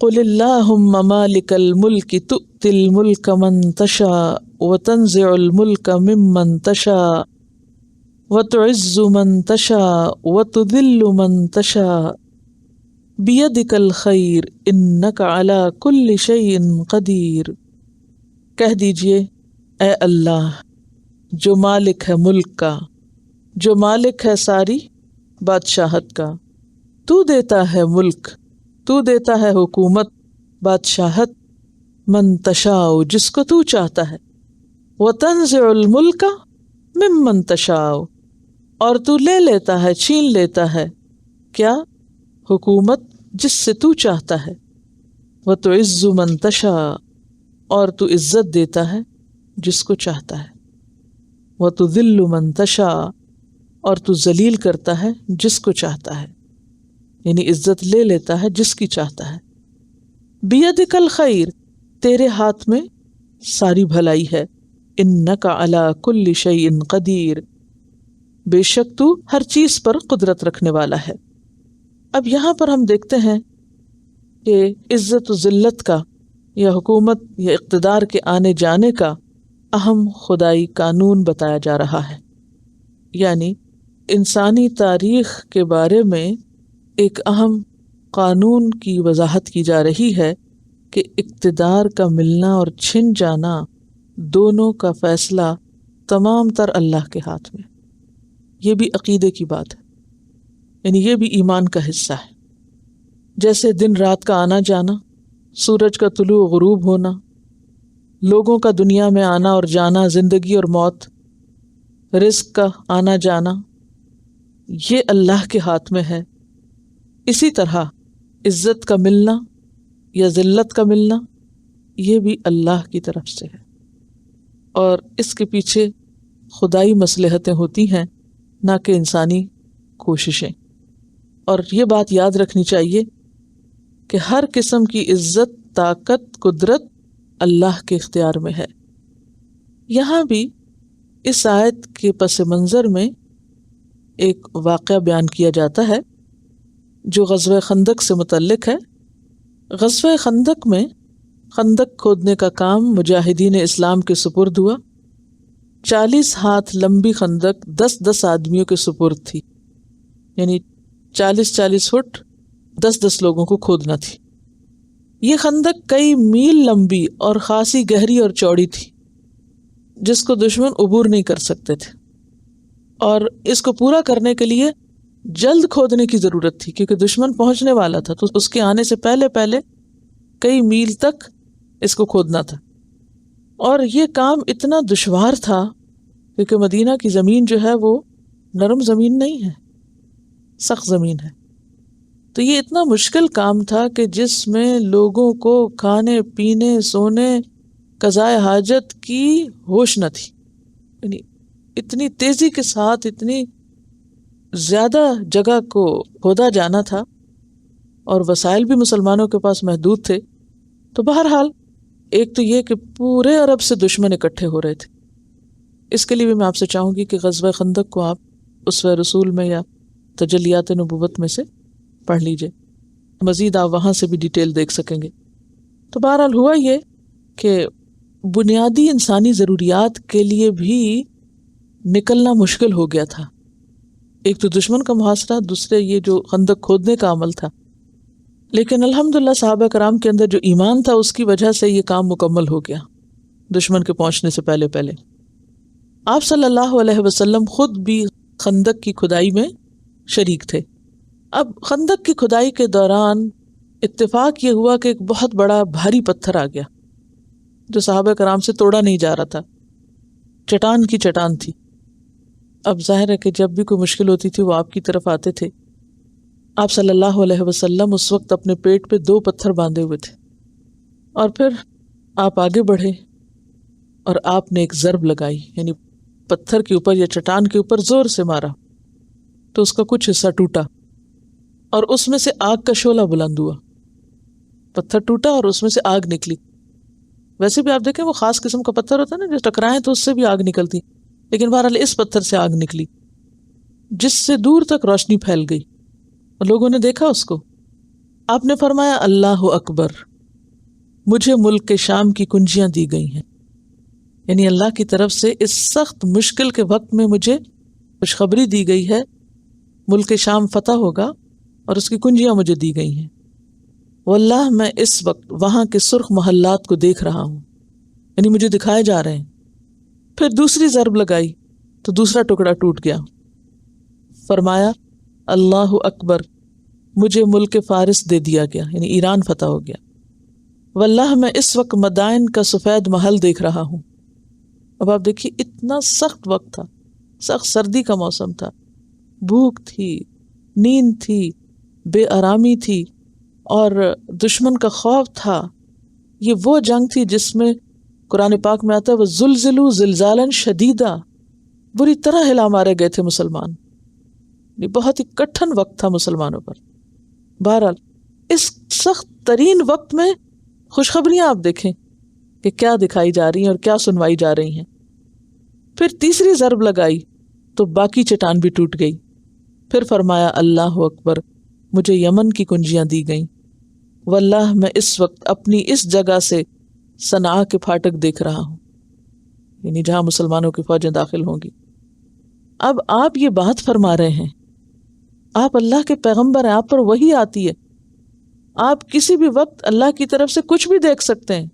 قل اللہم مالک الملک تؤتی الملک من تشاء وتنزع الملک ممن تشاء وتعز من تشاء وتذل من تشاء بیدک الخیر انک علی کل شیء قدیر۔ کہہ دیجئے اے اللہ جو مالک ہے ملک کا، جو مالک ہے ساری بادشاہت کا، تو دیتا ہے ملک، تو دیتا ہے حکومت، بادشاہت، من تشاء جس کو تو چاہتا ہے، وتنزع الملک ممن تشاء اور تو لے لیتا ہے، چھین لیتا ہے کیا؟ حکومت جس سے تو چاہتا ہے، وتعز من تشاء اور تو عزت دیتا ہے جس کو چاہتا ہے، وتذل من تشاء اور تو ذلیل کرتا ہے جس کو چاہتا ہے، یعنی عزت لے لیتا ہے جس کی چاہتا ہے۔ بیدک الخیر تیرے ہاتھ میں ساری بھلائی ہے، انک علی کل شیء قدیر بے شک تو ہر چیز پر قدرت رکھنے والا ہے۔ اب یہاں پر ہم دیکھتے ہیں کہ عزت و ذلت کا یا حکومت یا اقتدار کے آنے جانے کا اہم خدائی قانون بتایا جا رہا ہے، یعنی انسانی تاریخ کے بارے میں ایک اہم قانون کی وضاحت کی جا رہی ہے کہ اقتدار کا ملنا اور چھن جانا دونوں کا فیصلہ تمام تر اللہ کے ہاتھ میں۔ یہ بھی عقیدے کی بات ہے، یعنی یہ بھی ایمان کا حصہ ہے۔ جیسے دن رات کا آنا جانا، سورج کا طلوع غروب ہونا، لوگوں کا دنیا میں آنا اور جانا، زندگی اور موت، رزق کا آنا جانا، یہ اللہ کے ہاتھ میں ہے۔ اسی طرح عزت کا ملنا یا ذلت کا ملنا یہ بھی اللہ کی طرف سے ہے، اور اس کے پیچھے خدائی مصلحتیں ہوتی ہیں نہ کہ انسانی کوششیں۔ اور یہ بات یاد رکھنی چاہیے کہ ہر قسم کی عزت، طاقت، قدرت اللہ کے اختیار میں ہے۔ یہاں بھی اس آیت کے پس منظر میں ایک واقعہ بیان کیا جاتا ہے جو غزوہ خندق سے متعلق ہے۔ غزوہ خندق میں خندق کھودنے کا کام مجاہدین اسلام کے سپرد ہوا۔ 40 ہاتھ لمبی خندق 10 آدمیوں کے سپرد تھی، یعنی 40 فٹ 10 لوگوں کو کھودنا تھی۔ یہ خندق کئی میل لمبی اور خاصی گہری اور چوڑی تھی، جس کو دشمن عبور نہیں کر سکتے تھے، اور اس کو پورا کرنے کے لیے جلد کھودنے کی ضرورت تھی، کیونکہ دشمن پہنچنے والا تھا، تو اس کے آنے سے پہلے کئی میل تک اس کو کھودنا تھا۔ اور یہ کام اتنا دشوار تھا کیونکہ مدینہ کی زمین جو ہے وہ نرم زمین نہیں ہے، سخت زمین ہے۔ تو یہ اتنا مشکل کام تھا کہ جس میں لوگوں کو کھانے پینے، سونے، قضاء حاجت کی ہوش نہ تھی، یعنی اتنی تیزی کے ساتھ اتنی زیادہ جگہ کو کھودا جانا تھا، اور وسائل بھی مسلمانوں کے پاس محدود تھے۔ تو بہرحال ایک تو یہ کہ پورے عرب سے دشمن اکٹھے ہو رہے تھے۔ اس کے لیے بھی میں آپ سے چاہوں گی کہ غزوہ خندق کو آپ اسوہ رسول میں یا تجلیات نبوت میں سے پڑھ لیجئے، مزید آپ وہاں سے بھی ڈیٹیل دیکھ سکیں گے۔ تو بہرحال ہوا یہ کہ بنیادی انسانی ضروریات کے لیے بھی نکلنا مشکل ہو گیا تھا۔ ایک تو دشمن کا محاصرہ، دوسرے یہ جو خندق کھودنے کا عمل تھا، لیکن الحمدللہ صحابہ کرام کے اندر جو ایمان تھا اس کی وجہ سے یہ کام مکمل ہو گیا دشمن کے پہنچنے سے پہلے۔ آپ صلی اللہ علیہ وسلم خود بھی خندق کی کھدائی میں شریک تھے۔ اب خندق کی کھدائی کے دوران اتفاق یہ ہوا کہ ایک بہت بڑا بھاری پتھر آ گیا جو صحابہ کرام سے توڑا نہیں جا رہا تھا، چٹان کی چٹان تھی۔ اب ظاہر ہے کہ جب بھی کوئی مشکل ہوتی تھی وہ آپ کی طرف آتے تھے۔ آپ صلی اللہ علیہ وسلم اس وقت اپنے پیٹ پہ 2 پتھر باندھے ہوئے تھے، اور پھر آپ آگے بڑھے اور آپ نے ایک ضرب لگائی، یعنی پتھر کے اوپر یا چٹان کے اوپر زور سے مارا تو اس کا کچھ حصہ ٹوٹا، اور اس میں سے آگ کا شعلہ بلند ہوا۔ پتھر ٹوٹا اور اس میں سے آگ نکلی۔ ویسے بھی آپ دیکھیں وہ خاص قسم کا پتھر ہوتا ہے نا، جو ٹکرائیں تو اس سے بھی آگ نکلتی، لیکن بہرحال اس پتھر سے آگ نکلی جس سے دور تک روشنی پھیل گئی اور لوگوں نے دیکھا اس کو۔ آپ نے فرمایا اللہ اکبر، مجھے ملک کے شام کی کنجیاں دی گئی ہیں، یعنی اللہ کی طرف سے اس سخت مشکل کے وقت میں مجھے خوشخبری دی گئی ہے، ملک شام فتح ہوگا اور اس کی کنجیاں مجھے دی گئی ہیں۔ واللہ میں اس وقت وہاں کے سرخ محلات کو دیکھ رہا ہوں، یعنی مجھے دکھائے جا رہے ہیں۔ پھر دوسری ضرب لگائی تو دوسرا ٹکڑا ٹوٹ گیا۔ فرمایا اللہ اکبر، مجھے ملک فارس دے دیا گیا، یعنی ایران فتح ہو گیا۔ واللہ میں اس وقت مدائن کا سفید محل دیکھ رہا ہوں۔ اب آپ دیکھیے اتنا سخت وقت تھا، سخت سردی کا موسم تھا، بھوک تھی، نیند تھی، بے آرامی تھی اور دشمن کا خوف تھا۔ یہ وہ جنگ تھی جس میں قرآن پاک میں آتا ہے وَزُلْزِلُوا زِلْزَالًا شَدِيدًا، بری طرح ہلا مارے گئے تھے مسلمان۔ یہ بہت ہی کٹھن وقت تھا مسلمانوں پر۔ بہرحال اس سخت ترین وقت میں خوشخبریاں آپ دیکھیں کہ کیا دکھائی جا رہی ہیں اور کیا سنوائی جا رہی ہیں۔ پھر تیسری ضرب لگائی تو باقی چٹان بھی ٹوٹ گئی۔ پھر فرمایا اللہ اکبر، مجھے یمن کی کنجیاں دی گئیں۔ واللہ میں اس وقت اپنی اس جگہ سے صنعاء کے پھاٹک دیکھ رہا ہوں، یعنی جہاں مسلمانوں کی فوجیں داخل ہوں گی۔ اب آپ یہ بات فرما رہے ہیں، آپ اللہ کے پیغمبر ہیں، آپ پر وحی آتی ہے، آپ کسی بھی وقت اللہ کی طرف سے کچھ بھی دیکھ سکتے ہیں،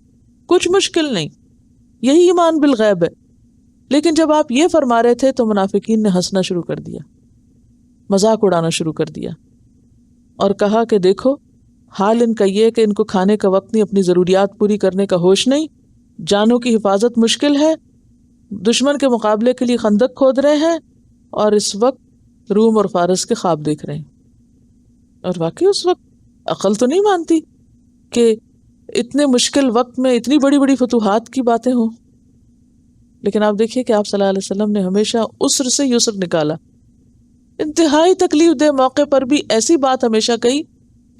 کچھ مشکل نہیں، یہی ایمان بالغیب ہے۔ لیکن جب آپ یہ فرما رہے تھے تو منافقین نے ہنسنا شروع کر دیا، مذاق اڑانا شروع کر دیا اور کہا کہ دیکھو حال ان کا یہ کہ ان کو کھانے کا وقت نہیں، اپنی ضروریات پوری کرنے کا ہوش نہیں، جانوں کی حفاظت مشکل ہے، دشمن کے مقابلے کے لیے خندق کھود رہے ہیں اور اس وقت روم اور فارس کے خواب دیکھ رہے ہیں۔ اور واقعی اس وقت عقل تو نہیں مانتی کہ اتنے مشکل وقت میں اتنی بڑی بڑی فتوحات کی باتیں ہوں۔ لیکن آپ دیکھیے کہ آپ صلی اللہ علیہ وسلم نے ہمیشہ عسر سے یسر نکالا، انتہائی تکلیف دہ موقع پر بھی ایسی بات ہمیشہ کہی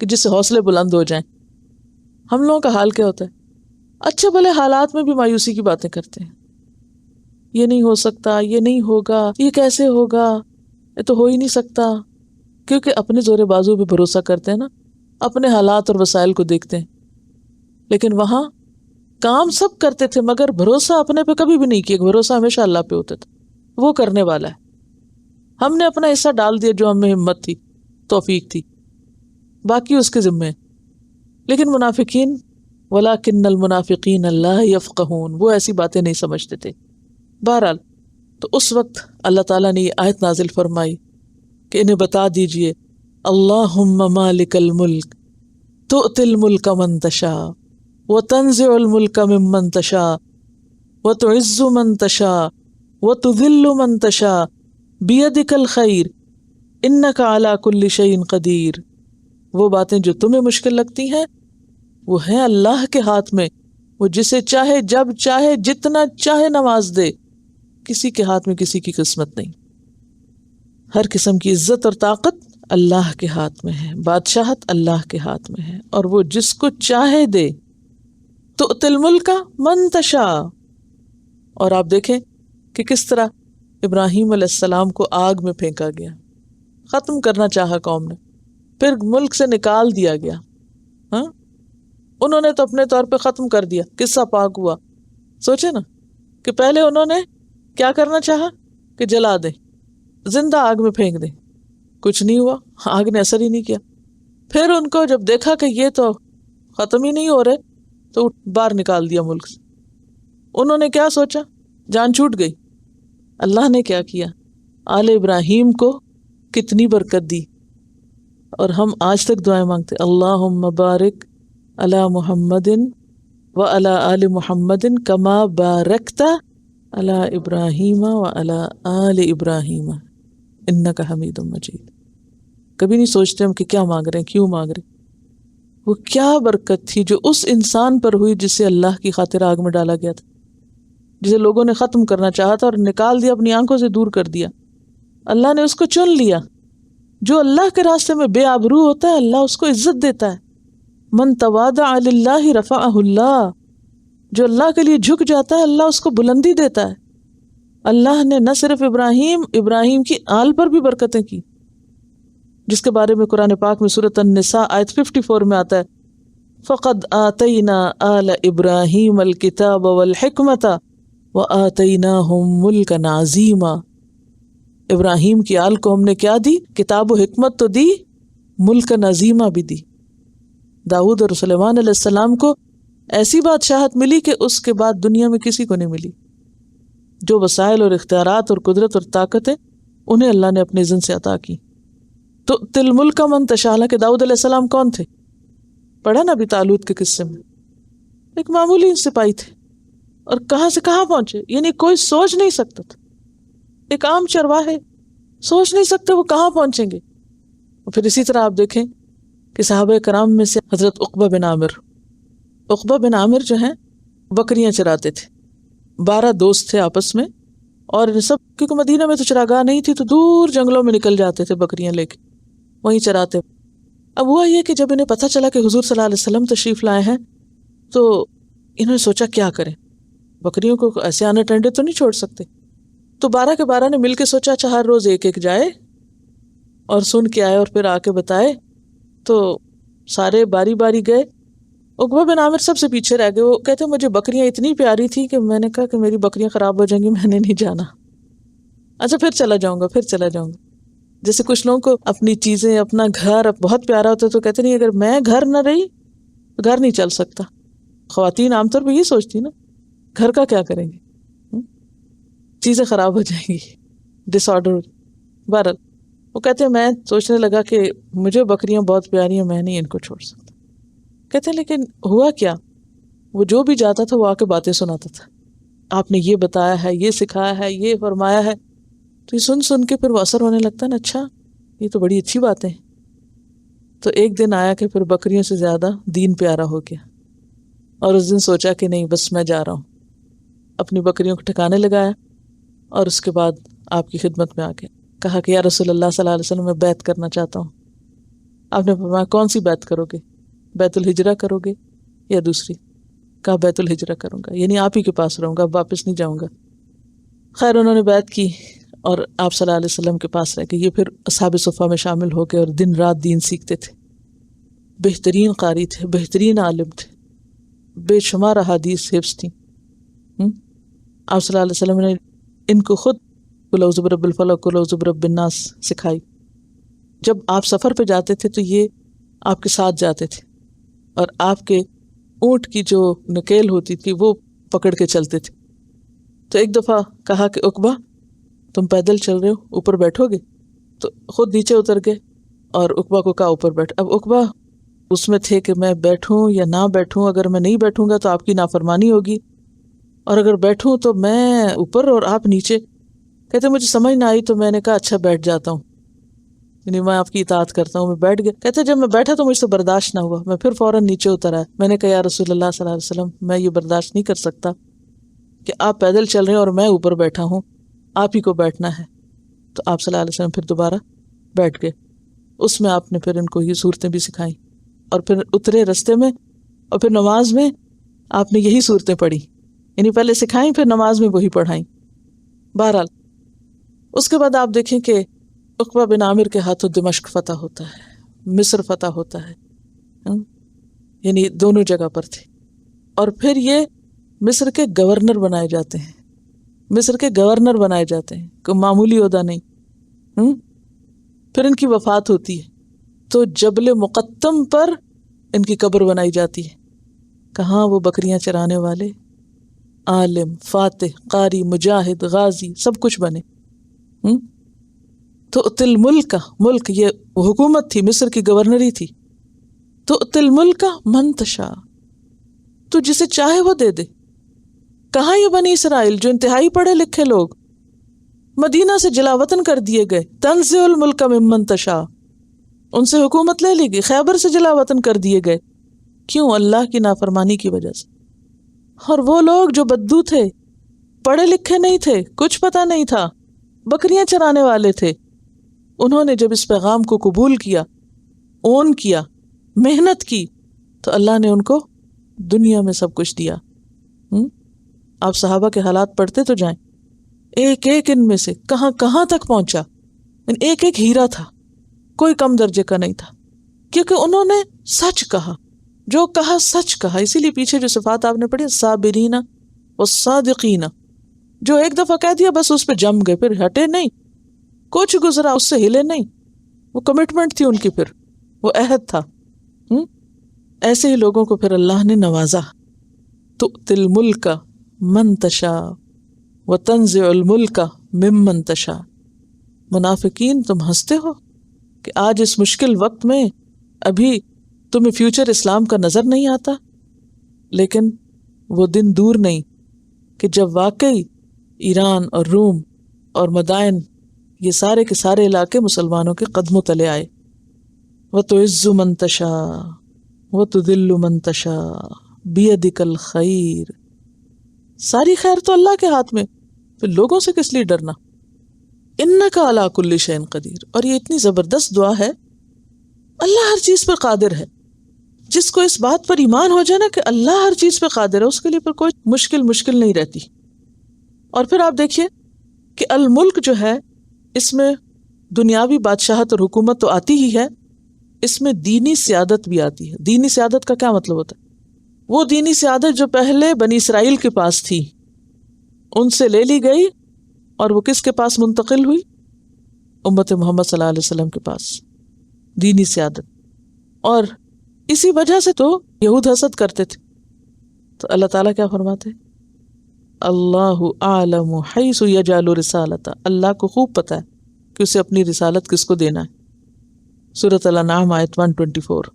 کہ جس سے حوصلے بلند ہو جائیں۔ ہم لوگوں کا حال کیا ہوتا ہے؟ اچھے بھلے حالات میں بھی مایوسی کی باتیں کرتے ہیں، یہ نہیں ہو سکتا، یہ نہیں ہوگا، یہ کیسے ہوگا، یہ تو ہو ہی نہیں سکتا، کیونکہ اپنے زور بازو پہ بھروسہ کرتے ہیں نا، اپنے حالات اور وسائل کو دیکھتے ہیں۔ لیکن وہاں کام سب کرتے تھے مگر بھروسہ اپنے پہ کبھی بھی نہیں کیا، بھروسہ ہمیشہ اللہ پہ ہوتا تھا، وہ کرنے والا ہے۔ ہم نے اپنا حصہ ڈال دیا جو ہمیں ہمت تھی، توفیق تھی، باقی اس کے ذمے۔ لیکن منافقین وَلَكِنَّ الْمُنَافِقِينَ لَا يَفْقَهُونَ، وہ ایسی باتیں نہیں سمجھتے تھے۔ بہرحال تو اس وقت اللہ تعالیٰ نے یہ آیت نازل فرمائی کہ انہیں بتا دیجئے اللہم مالک الملک تؤتی الملک من تشاء وتنزع الملک ممن تشاء وتعز من تشاء وتذل من تشاء بیدک الخیر انک علی کل شیء قدیر۔ وہ باتیں جو تمہیں مشکل لگتی ہیں وہ ہیں اللہ کے ہاتھ میں، وہ جسے چاہے جب چاہے جتنا چاہے نواز دے، کسی کے ہاتھ میں کسی کی قسمت نہیں۔ ہر قسم کی عزت اور طاقت اللہ کے ہاتھ میں ہے، بادشاہت اللہ کے ہاتھ میں ہے، اور وہ جس کو چاہے دے۔ تؤتی الملک من تشاء، اور آپ دیکھیں کہ کس طرح ابراہیم علیہ السلام کو آگ میں پھینکا گیا، ختم کرنا چاہا قوم نے، پھر ملک سے نکال دیا گیا۔ ہاں انہوں نے تو اپنے طور پہ ختم کر دیا، قصہ پاک ہوا۔ سوچے نا کہ پہلے انہوں نے کیا کرنا چاہا کہ جلا دیں، زندہ آگ میں پھینک دیں، کچھ نہیں ہوا، آگ نے اثر ہی نہیں کیا۔ پھر ان کو جب دیکھا کہ یہ تو ختم ہی نہیں ہو رہے تو باہر نکال دیا ملک سے۔ انہوں نے کیا سوچا؟ جان چھوٹ گئی۔ اللہ نے کیا کیا؟ آل ابراہیم کو کتنی برکت دی، اور ہم آج تک دعائیں مانگتے اللہم بارک علی محمد وعلی آل محمد کما بارکت علی ابراہیم وعلی آل ابراہیم انک حمید مجید۔ کبھی نہیں سوچتے ہم کہ کیا مانگ رہے ہیں، کیوں مانگ رہے ہیں۔ وہ کیا برکت تھی جو اس انسان پر ہوئی جسے اللہ کی خاطر آگ میں ڈالا گیا تھا، جسے لوگوں نے ختم کرنا چاہا تھا اور نکال دیا، اپنی آنکھوں سے دور کر دیا۔ اللہ نے اس کو چن لیا۔ جو اللہ کے راستے میں بے آبرو ہوتا ہے اللہ اس کو عزت دیتا ہے۔ من تواضع للہ رفعہ اللہ، جو اللہ کے لیے جھک جاتا ہے اللہ اس کو بلندی دیتا ہے۔ اللہ نے نہ صرف ابراہیم کی آل پر بھی برکتیں کی، جس کے بارے میں قرآن پاک میں سورۃ النساء آیت 54 میں آتا ہے فَقَدْ آتَيْنَا آلَ إِبْرَاهِيمَ الْكِتَابَ وَالْحِكْمَةَ وَآتَيْنَاهُمْ مُلْكًا عَظِيمًا، ابراہیم کی آل کو ہم نے کیا دی؟ کتاب و حکمت تو دی، ملکن عظیمہ بھی دی۔ داؤد اور سلیمان علیہ السلام کو ایسی بادشاہت ملی کہ اس کے بعد دنیا میں کسی کو نہیں ملی۔ جو وسائل اور اختیارات اور قدرت اور طاقت ہے انہیں اللہ نے اپنے اذن سے عطا کی۔ تو تل ملک من تشاء، کہ داؤد علیہ السلام کون تھے؟ پڑھا نا ابھی طالوت کے قصے میں، ایک معمولی سپاہی تھے اور کہاں سے کہاں پہنچے، یعنی کوئی سوچ نہیں سکتا تھا، ایک عام چرواہے سوچ نہیں سکتے وہ کہاں پہنچیں گے۔ اور پھر اسی طرح آپ دیکھیں کہ صحابہ کرام میں سے حضرت عقبہ بن عامر جو ہیں بکریاں چراتے تھے، 12 دوست تھے آپس میں، اور سب کیونکہ مدینہ میں تو چراگاہ نہیں تھی تو دور جنگلوں میں نکل جاتے تھے بکریاں لے کے، وہیں چراتے۔ اب ہوا یہ کہ جب انہیں پتہ چلا کہ حضور صلی اللہ علیہ وسلم تشریف لائے ہیں تو انہوں نے سوچا کیا کریں، بکریوں کو ایسے آنے ٹنڈے تو نہیں چھوڑ سکتے، تو 12 کے 12 نے مل کے سوچا اچھا ہر روز ایک ایک جائے اور سن کے آئے اور پھر آ کے بتائے۔ تو سارے باری باری گئے، عقبہ بن عامر سب سے پیچھے رہ گئے، وہ کہتے مجھے بکریاں اتنی پیاری تھی کہ میں نے کہا کہ میری بکریاں خراب ہو جائیں گی، میں نے نہیں جانا، اچھا پھر چلا جاؤں گا۔ جیسے کچھ لوگوں کو اپنی چیزیں، اپنا گھر بہت پیارا ہوتا ہے تو کہتے نہیں اگر میں گھر نہ رہی تو گھر نہیں چل سکتا۔ خواتین عام طور پہ یہ سوچتی نا گھر کا کیا کریں گے، چیزیں خراب ہو جائیں گی، ڈس آرڈر۔ بہرحال وہ کہتے ہیں میں سوچنے لگا کہ مجھے بکریاں بہت پیاری ہیں، میں نہیں ان کو چھوڑ سکتا۔ کہتے ہیں لیکن ہوا کیا، وہ جو بھی جاتا تھا وہ آ کے باتیں سناتا تھا، آپ نے یہ بتایا ہے، یہ سکھایا ہے، یہ فرمایا ہے، تو یہ سن کے پھر وہ اثر ہونے لگتا ہے نا، اچھا یہ تو بڑی اچھی باتیں ہیں۔ تو ایک دن آیا کہ پھر بکریوں سے زیادہ دین پیارا ہو گیا، اور اس دن سوچا کہ نہیں بس میں جا رہا ہوں، اپنی بکریوں کو ٹھکانے لگایا، اور اس کے بعد آپ کی خدمت میں آ کے کہا کہ یا رسول اللہ صلی اللہ علیہ وسلم میں بیعت کرنا چاہتا ہوں۔ آپ نے فرمایا کون سی بیعت کرو گے، بیت الہجرہ کرو گے یا دوسری؟ کہا بیت الہجرہ کروں گا، یعنی آپ ہی کے پاس رہوں گا، واپس نہیں جاؤں گا۔ خیر انہوں نے بیعت کی اور آپ صلی اللہ علیہ وسلم کے پاس رہ گئے۔ یہ پھر اصحاب صفہ میں شامل ہو گئے اور دن رات دین سیکھتے تھے، بہترین قاری تھے، بہترین عالم تھے، بے شمار احادیث حفظ تھیں۔ آپ صلی اللہ علیہ وسلم نے ان کو خود قل اعوذ برب الفلق قل اعوذ برب الناس سکھائی۔ جب آپ سفر پہ جاتے تھے تو یہ آپ کے ساتھ جاتے تھے، اور آپ کے اونٹ کی جو نکیل ہوتی تھی وہ پکڑ کے چلتے تھے۔ تو ایک دفعہ کہا کہ عقبہ تم پیدل چل رہے ہو، اوپر بیٹھو گے؟ تو خود نیچے اتر گئے اور عقبہ کو کہا اوپر بیٹھ۔ اب عقبہ اس میں تھے کہ میں بیٹھوں یا نہ بیٹھوں، اگر میں نہیں بیٹھوں گا تو آپ کی نافرمانی ہوگی، اور اگر بیٹھوں تو میں اوپر اور آپ نیچے۔ کہتے مجھے سمجھ نہ آئی تو میں نے کہا اچھا بیٹھ جاتا ہوں، یعنی میں آپ کی اطاعت کرتا ہوں۔ میں بیٹھ گیا۔ کہتے جب میں بیٹھا تو مجھ سے برداشت نہ ہوا، میں پھر فوراً نیچے اتر آیا۔ میں نے کہا یا رسول اللہ صلی اللہ علیہ وسلم میں یہ برداشت نہیں کر سکتا کہ آپ پیدل چل رہے ہیں اور میں اوپر بیٹھا ہوں، آپ ہی کو بیٹھنا ہے۔ تو آپ صلی اللہ علیہ وسلم پھر دوبارہ بیٹھ گئے۔ اس میں آپ نے پھر ان کو یہ صورتیں بھی سکھائیں، اور پھر اترے رستے میں، اور پھر نماز میں آپ نے یہی صورتیں پڑھی، یعنی پہلے سکھائیں پھر نماز میں وہی پڑھائیں۔ بہرحال اس کے بعد آپ دیکھیں کہ عقبہ بن عامر کے ہاتھوں دمشق فتح ہوتا ہے، مصر فتح ہوتا ہے، یعنی دونوں جگہ پر تھے، اور پھر یہ مصر کے گورنر بنائے جاتے ہیں، مصر کے گورنر بنائے جاتے ہیں، کوئی معمولی عہدہ نہیں۔ پھر ان کی وفات ہوتی ہے تو جبل مقطم پر ان کی قبر بنائی جاتی ہے۔ کہاں وہ بکریاں چرانے والے عالم، فاتح، قاری، مجاہد، غازی سب کچھ بنے۔ تو تل ملک کا ملک، یہ حکومت تھی، مصر کی گورنری تھی۔ تو تل ملک کا منتشا، تو جسے چاہے وہ دے دے۔ کہاں یہ بنی اسرائیل جو انتہائی پڑھے لکھے لوگ مدینہ سے جلاوطن کر دیے گئے، تنزع الملک ممن تشاء، ان سے حکومت لے لی گئی، خیبر سے جلاوطن کر دیے گئے، کیوں؟ اللہ کی نافرمانی کی وجہ سے۔ اور وہ لوگ جو بدو تھے، پڑھے لکھے نہیں تھے، کچھ پتہ نہیں تھا، بکریاں چرانے والے تھے، انہوں نے جب اس پیغام کو قبول کیا، اون کیا، محنت کی، تو اللہ نے ان کو دنیا میں سب کچھ دیا۔ آپ صحابہ کے حالات پڑھتے تو جائیں، ایک ایک ان میں سے کہاں کہاں تک پہنچا، ایک ایک ہیرا تھا، کوئی کم درجے کا نہیں تھا، کیونکہ انہوں نے سچ کہا، جو کہا سچ کہا. اسی لیے پیچھے جو صفات آپ نے پڑھی صابرین والصادقین، جو ایک دفعہ کہہ دیا بس اس پہ جم گئے، پھر ہٹے نہیں، کچھ گزرا اس سے ہلے نہیں، وہ کمٹمنٹ تھی ان کی، پھر وہ عہد تھا. ایسے ہی لوگوں کو پھر اللہ نے نوازا. تؤتی الملک من تشاء وتنزع الملک ممن تشاء. منافقین تم ہنستے ہو کہ آج اس مشکل وقت میں ابھی تمہیں فیوچر اسلام کا نظر نہیں آتا، لیکن وہ دن دور نہیں کہ جب واقعی ایران اور روم اور مدائن، یہ سارے کے سارے علاقے مسلمانوں کے قدموں تلے آئے. وَتُعِزُّ مَن تَشَاءُ وَتُذِلُّ مَن تَشَاءُ بِيَدِكَ الْخَيْرُ. ساری خیر تو اللہ کے ہاتھ میں، پھر لوگوں سے کس لیے ڈرنا. اِنَّكَ عَلَىٰ كُلِّ شَيْءٍ قَدِيرٌ. اور یہ اتنی زبردست دعا ہے، اللہ ہر چیز پر قادر ہے. جس کو اس بات پر ایمان ہو جائے نا کہ اللہ ہر چیز پہ قادر ہے، اس کے لیے پھر کوئی مشکل نہیں رہتی. اور پھر آپ دیکھیے کہ الملک جو ہے، اس میں دنیاوی بادشاہت اور حکومت تو آتی ہی ہے، اس میں دینی سیادت بھی آتی ہے. دینی سیادت کا کیا مطلب ہوتا ہے؟ وہ دینی سیادت جو پہلے بنی اسرائیل کے پاس تھی، ان سے لے لی گئی اور وہ کس کے پاس منتقل ہوئی؟ امت محمد صلی اللہ علیہ وسلم کے پاس دینی سیادت. اور اسی وجہ سے تو یہود حسد کرتے تھے. تو اللہ تعالیٰ کیا فرماتے؟ اللہ اعلم حیث یجعل رسالتہ. اللہ کو خوب پتہ ہے کہ اسے اپنی رسالت کس کو دینا ہے. سورۃ الانعام آیت 124.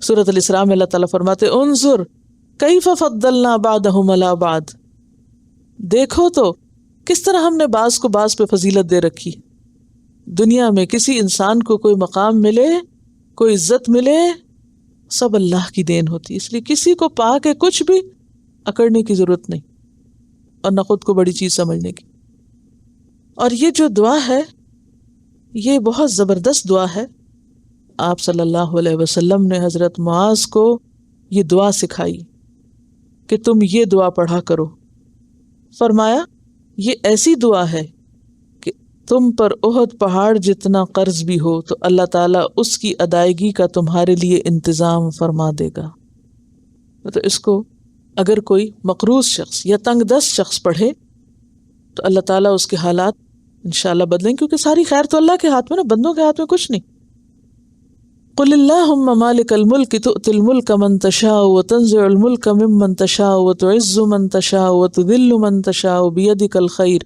سورۃ الاسراء میں اللہ تعالیٰ فرماتے انظر کیف فضلنا بعضهم علی بعض. دیکھو تو کس طرح ہم نے بعض کو بعض پہ فضیلت دے رکھی. دنیا میں کسی انسان کو کوئی مقام ملے، کوئی عزت ملے، سب اللہ کی دین ہوتی. اس لیے کسی کو پا کے کچھ بھی اکڑنے کی ضرورت نہیں، اور نہ خود کو بڑی چیز سمجھنے کی. اور یہ جو دعا ہے، یہ بہت زبردست دعا ہے. آپ صلی اللہ علیہ وسلم نے حضرت معاذ کو یہ دعا سکھائی کہ تم یہ دعا پڑھا کرو. فرمایا یہ ایسی دعا ہے کہ تم پر احد پہاڑ جتنا قرض بھی ہو تو اللہ تعالیٰ اس کی ادائیگی کا تمہارے لیے انتظام فرما دے گا. تو اس کو اگر کوئی مقروض شخص یا تنگ دست شخص پڑھے تو اللہ تعالیٰ اس کے حالات انشاءاللہ بدلیں، کیونکہ ساری خیر تو اللہ کے ہاتھ میں نا، بندوں کے ہاتھ میں کچھ نہیں. قل اللہم مالک الملک تؤتی الملک من تشاء وتنزع الملک ممن تشاء وتعز من تشاء وتذل من تشاء بیدک الخیر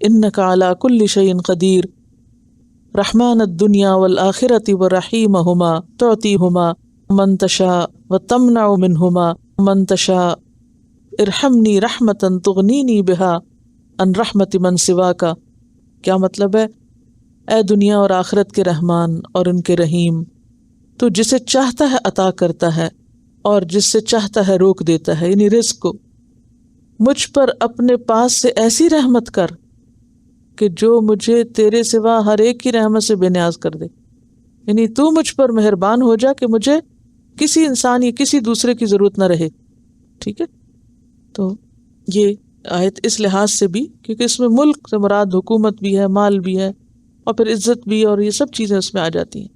انک علی کل شیء قدیر رحمن الدنیا والآخرۃ ورحیمہما تعطیہما من تشاء وتمنع منہما من تشاء ارحمنی رحمتا تغنینی بہا ان رحمت من سواک. کیا مطلب ہے؟ اے دنیا اور آخرت کے رحمان اور ان کے رحیم، تو جسے چاہتا ہے عطا کرتا ہے اور جس سے چاہتا ہے روک دیتا ہے، یعنی رزق کو. مجھ پر اپنے پاس سے ایسی رحمت کر کہ جو مجھے تیرے سوا ہر ایک کی رحمت سے بے نیاز کر دے. یعنی تو مجھ پر مہربان ہو جا کہ مجھے کسی انسان یا کسی دوسرے کی ضرورت نہ رہے. ٹھیک ہے، تو یہ آیت اس لحاظ سے بھی، کیونکہ اس میں ملک سے مراد حکومت بھی ہے، مال بھی ہے، اور پھر عزت بھی، اور یہ سب چیزیں اس میں آ جاتی ہیں.